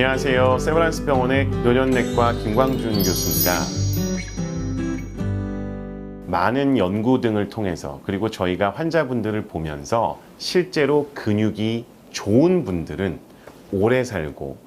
안녕하세요. 세브란스 병원의 노년내과 김광준 교수입니다. 많은 연구 등을 통해서 그리고 저희가 환자분들을 보면서 실제로 근육이 좋은 분들은 오래 살고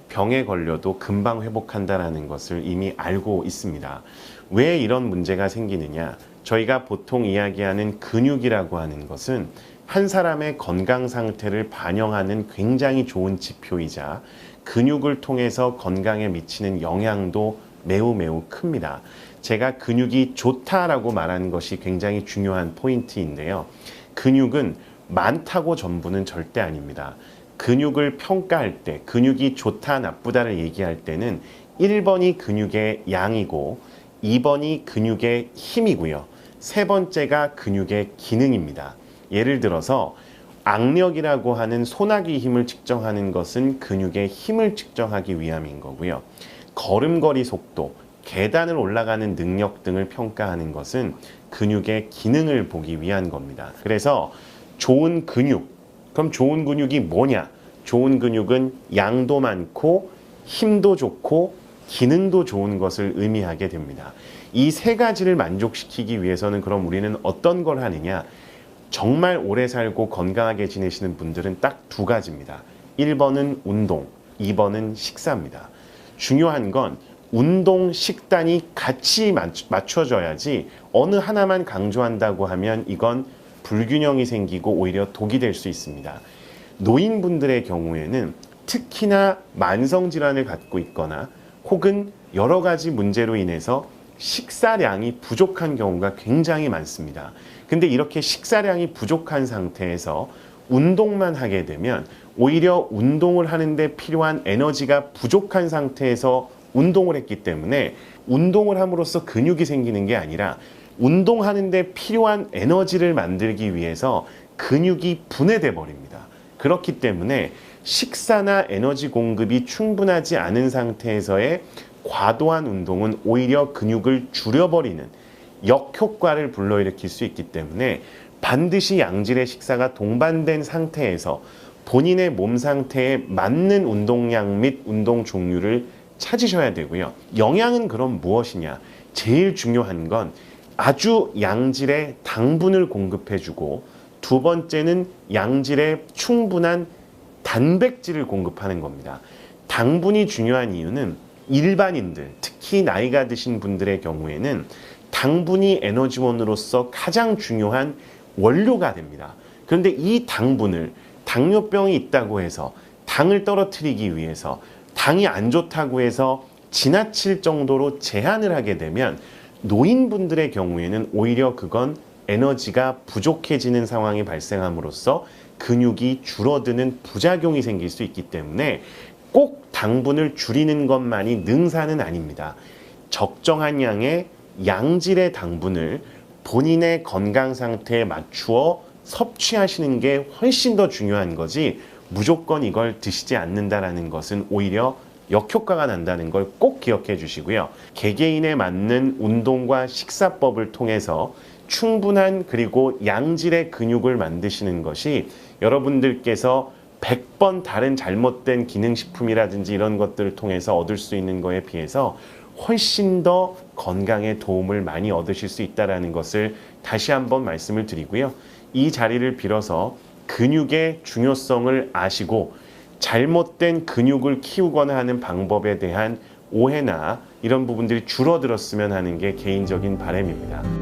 병에 걸려도 금방 회복한다는 것을 이미 알고 있습니다. 왜 이런 문제가 생기느냐? 저희가 보통 이야기하는 근육이라고 하는 것은 한 사람의 건강 상태를 반영하는 굉장히 좋은 지표이자 근육을 통해서 건강에 미치는 영향도 매우 큽니다. 제가 근육이 좋다라고 말하는 것이 굉장히 중요한 포인트인데요. 근육은 많다고 전부는 절대 아닙니다. 근육을 평가할 때 근육이 좋다 나쁘다를 얘기할 때는 1번이 근육의 양이고 2번이 근육의 힘이고요. 세 번째가 근육의 기능입니다. 예를 들어서 악력이라고 하는 소나기 힘을 측정하는 것은 근육의 힘을 측정하기 위함인 거고요. 걸음걸이 속도, 계단을 올라가는 능력 등을 평가하는 것은 근육의 기능을 보기 위한 겁니다. 그래서 좋은 근육, 그럼 좋은 근육이 뭐냐? 좋은 근육은 양도 많고 힘도 좋고 기능도 좋은 것을 의미하게 됩니다. 이 세 가지를 만족시키기 위해서는 그럼 우리는 어떤 걸 하느냐? 정말 오래 살고 건강하게 지내시는 분들은 딱 두 가지입니다. 1번은 운동, 2번은 식사입니다. 중요한 건 운동, 식단이 같이 맞춰져야지 어느 하나만 강조한다고 하면 이건 불균형이 생기고 오히려 독이 될 수 있습니다. 노인분들의 경우에는 특히나 만성질환을 갖고 있거나 혹은 여러 가지 문제로 인해서 식사량이 부족한 경우가 굉장히 많습니다. 근데 이렇게 식사량이 부족한 상태에서 운동만 하게 되면 오히려 운동을 하는데 필요한 에너지가 부족한 상태에서 운동을 했기 때문에 운동을 함으로써 근육이 생기는 게 아니라 운동하는데 필요한 에너지를 만들기 위해서 근육이 분해돼 버립니다. 그렇기 때문에 식사나 에너지 공급이 충분하지 않은 상태에서의 과도한 운동은 오히려 근육을 줄여버리는 역효과를 불러일으킬 수 있기 때문에 반드시 양질의 식사가 동반된 상태에서 본인의 몸 상태에 맞는 운동량 및 운동 종류를 찾으셔야 되고요. 영양은 그럼 무엇이냐? 제일 중요한 건 아주 양질의 당분을 공급해주고 두 번째는 양질의 충분한 단백질을 공급하는 겁니다. 당분이 중요한 이유는 일반인들, 특히 나이가 드신 분들의 경우에는 당분이 에너지원으로서 가장 중요한 원료가 됩니다. 그런데 이 당분을 당뇨병이 있다고 해서 당을 떨어뜨리기 위해서 당이 안 좋다고 해서 지나칠 정도로 제한을 하게 되면 노인분들의 경우에는 오히려 그건 에너지가 부족해지는 상황이 발생함으로써 근육이 줄어드는 부작용이 생길 수 있기 때문에 꼭 당분을 줄이는 것만이 능사는 아닙니다. 적정한 양의 양질의 당분을 본인의 건강 상태에 맞추어 섭취하시는 게 훨씬 더 중요한 거지 무조건 이걸 드시지 않는다라는 것은 오히려 역효과가 난다는 걸 꼭 기억해 주시고요. 개개인에 맞는 운동과 식사법을 통해서 충분한 그리고 양질의 근육을 만드시는 것이 여러분들께서 100번 다른 잘못된 기능식품이라든지 이런 것들을 통해서 얻을 수 있는 거에 비해서 훨씬 더 건강에 도움을 많이 얻으실 수 있다는 것을 다시 한번 말씀을 드리고요. 이 자리를 빌어서 근육의 중요성을 아시고 잘못된 근육을 키우거나 하는 방법에 대한 오해나 이런 부분들이 줄어들었으면 하는 게 개인적인 바람입니다.